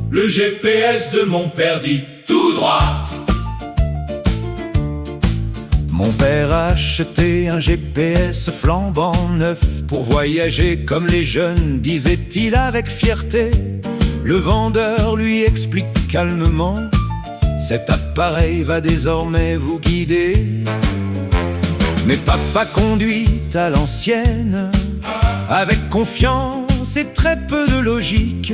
Le GPS de mon père dit tout droit. Mon père a acheté un GPS flambant neuf pour voyager comme les jeunes, disait-il avec fierté. Le vendeur lui explique calmement: cet appareil va désormais vous guider. Mais papa conduit à l'ancienne, avec confiance et très peu de logique.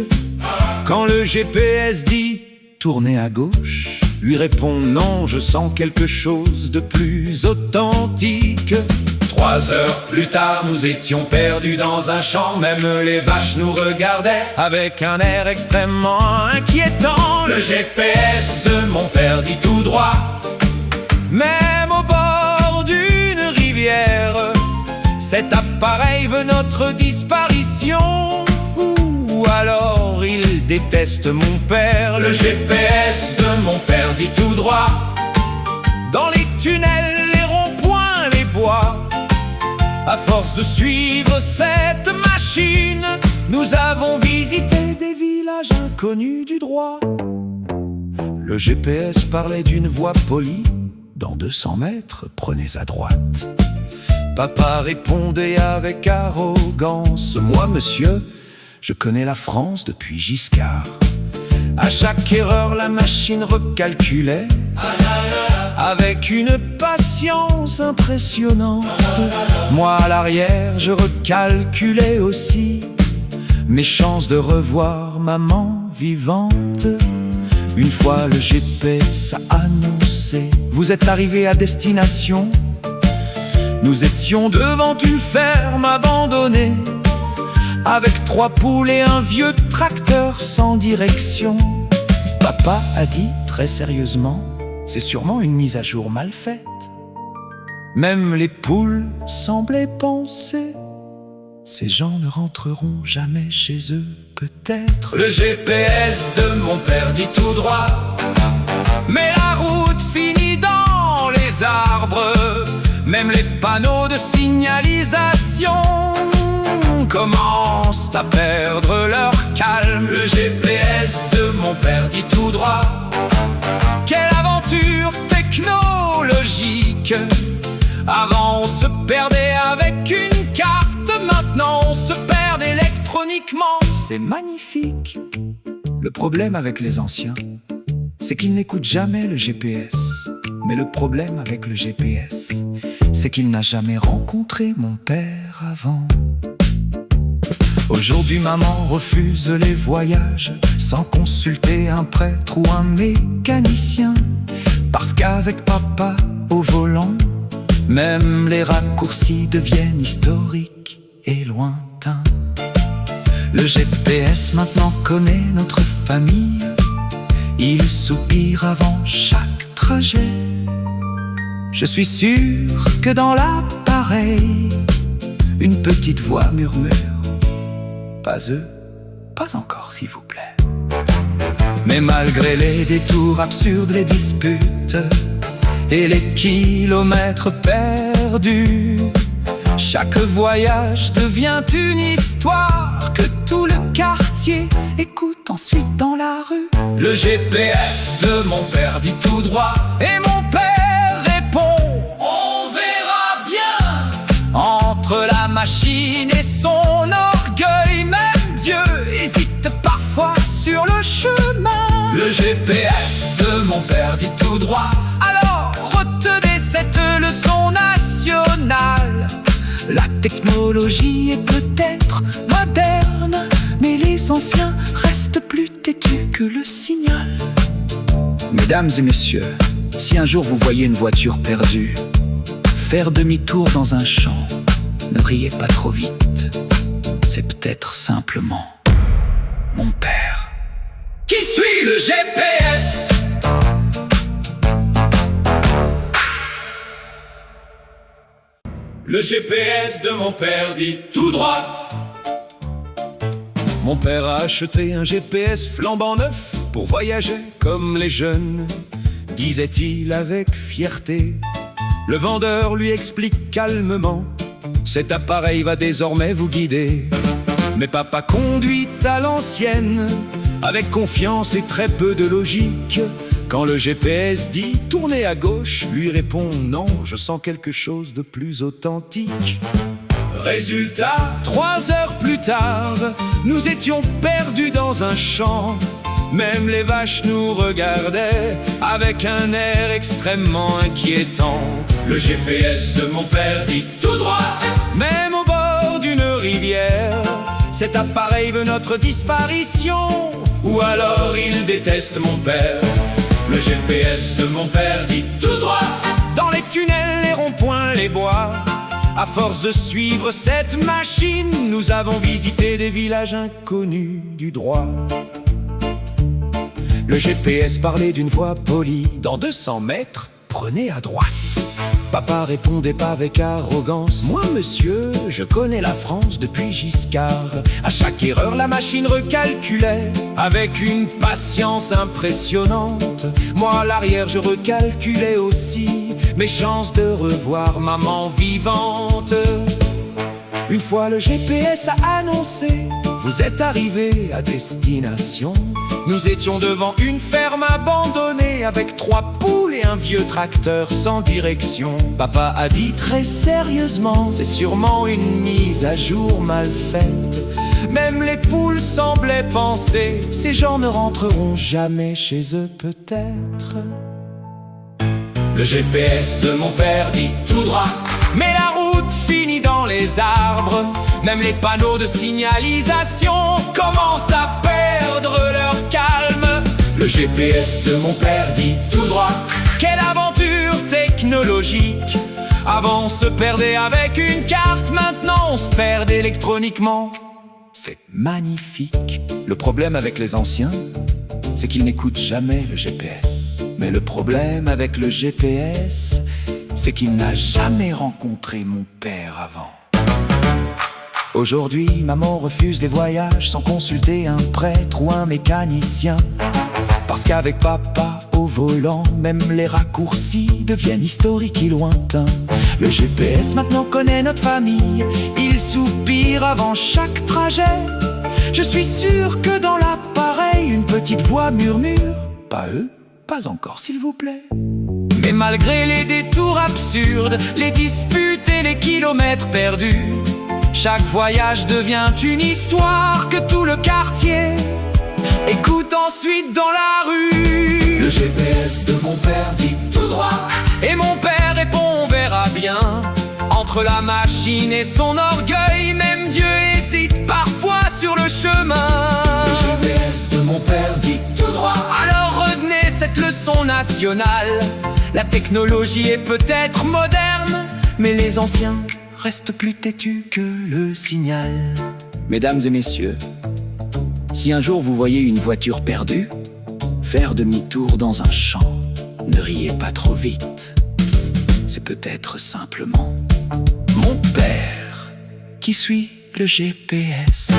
Quand le GPS dit tournez à gauche, lui répond non, je sens quelque chose de plus authentique. 3 heures plus tard, nous étions perdus dans un champ. Même les vaches nous regardaient avec un air extrêmement inquiétant. Le GPS de mon père dit tout droit. Même au bord d'une rivière, cet appareil veut notre disparition. Ou alors il déteste mon père. Le GPS de mon père dit tout droit. Dans les tunnels, les ronds-points, les bois, à force de suivre cette machine, nous avons visité des villages inconnus du droit. Le GPS parlait d'une voie polie: dans 200 mètres, prenez à droite. Papa répondait avec arrogance: moi, monsieur, je connais la France depuis Giscard. À chaque erreur, la machine recalculait avec une patience impressionnante. Moi, à l'arrière, je recalculais aussi mes chances de revoir maman vivante. Une fois, le GPS a annoncé: vous êtes arrivé à destination. Nous étions devant une ferme abandonnée, avec 3 poules et un vieux tracteur sans direction. Papa a dit très sérieusement: c'est sûrement une mise à jour mal faite. Même les poules semblaient penser: ces gens ne rentreront jamais chez eux, peut-être. Le GPS de mon père dit tout droit. Mais la route finit dans les arbres. Même les panneaux de signalisation commencent à perdre leur calme. Le GPS de mon père dit tout droit. Quelle aventure technologique! Avant on se perdait avec une carte, maintenant on se perd électroniquement. C'est magnifique. Le problème avec les anciens, c'est qu'ils n'écoutent jamais le GPS. Mais le problème avec le GPS, c'est qu'il n'a jamais rencontré mon père avant. Aujourd'hui, maman refuse les voyages sans consulter un prêtre ou un mécanicien. Parce qu'avec papa au volant, même les raccourcis deviennent historiques et lointains. Le GPS maintenant connaît notre famille. Il soupire avant chaque trajet. Je suis sûr que dans l'appareil, une petite voix murmure: pas eux, pas encore s'il vous plaît. Mais malgré les détours absurdes, les disputes et les kilomètres perdus, chaque voyage devient une histoire que tout le quartier écoute ensuite dans la rue. Le GPS de mon père dit tout droit. Et mon père répond: on verra bien. Entre la machine et son orgueil, même Dieu hésite parfois sur le chemin. Le GPS de mon père dit tout droit. Alors retenez cette leçon nationale: la technologie est peut-être moderne, mais les anciens restent plus têtus que le signal. Mesdames et messieurs, si un jour vous voyez une voiture perdue faire demi-tour dans un champ, ne riez pas trop vite. C'est peut-être simplement mon père qui suit le GPS. Le GPS de mon père dit tout droit. Mon père a acheté un GPS flambant neuf pour voyager comme les jeunes, disait-il avec fierté. Le vendeur lui explique calmement: cet appareil va désormais vous guider. Mais papa conduit à l'ancienne, avec confiance et très peu de logique. Quand le GPS dit « tournez à gauche », lui répond « non, je sens quelque chose de plus authentique ». Résultat, 3 heures plus tard, nous étions perdus dans un champ. Même les vaches nous regardaient avec un air extrêmement inquiétant. Le GPS de mon père dit tout droit. Même au bord d'une rivière, cet appareil veut notre disparition. Ou alors il déteste mon père. Le GPS de mon père dit tout droit. Dans les tunnels, les ronds-points, les bois, à force de suivre cette machine, nous avons visité des villages inconnus du droit. Le GPS parlait d'une voix polie. Dans 200 mètres, prenez à droite. Papa répondait pas avec arrogance. Moi, monsieur, je connais la France depuis Giscard. À chaque erreur, la machine recalculait avec une patience impressionnante. Moi, à l'arrière, je recalculais aussi mes chances de revoir maman vivante. Une fois le GPS a annoncé: vous êtes arrivés à destination. Nous étions devant une ferme abandonnée avec 3 poules et un vieux tracteur sans direction. Papa a dit très sérieusement: c'est sûrement une mise à jour mal faite. Même les poules semblaient penser: ces gens ne rentreront jamais chez eux peut-être. Le GPS de mon père dit tout droit. Mais la route finit dans les arbres. Même les panneaux de signalisation commencent à perdre leur calme. Le GPS de mon père dit tout droit. Quelle aventure technologique! Avant on se perdait avec une carte, maintenant on se perd électroniquement. C'est magnifique. Le problème avec les anciens, c'est qu'ils n'écoutent jamais le GPS. Mais le problème avec le GPS, c'est qu'il n'a jamais rencontré mon père avant. Aujourd'hui, maman refuse les voyages sans consulter un prêtre ou un mécanicien. Parce qu'avec papa au volant, même les raccourcis deviennent historiques et lointains. Le GPS maintenant connaît notre famille, il soupire avant chaque trajet. Je suis sûr que dans l'appareil, une petite voix murmure: pas eux, pas encore s'il vous plaît. Mais malgré les détours absurdes, les disputes et les kilomètres perdus, chaque voyage devient une histoire que tout le quartier écoute ensuite dans la rue. Le GPS de mon père dit tout droit. Et mon père répond: on verra bien. Entre la machine et son orgueil, même Dieu hésite parfois sur le chemin. Le GPS de mon père dit tout droit. Alors retenez cette leçon nationale: la technologie est peut-être moderne, mais les anciens restent plus têtus que le signal. Mesdames et messieurs, si un jour vous voyez une voiture perdue faire demi-tour dans un champ, ne riez pas trop vite. C'est peut-être simplement mon père qui suit le GPS.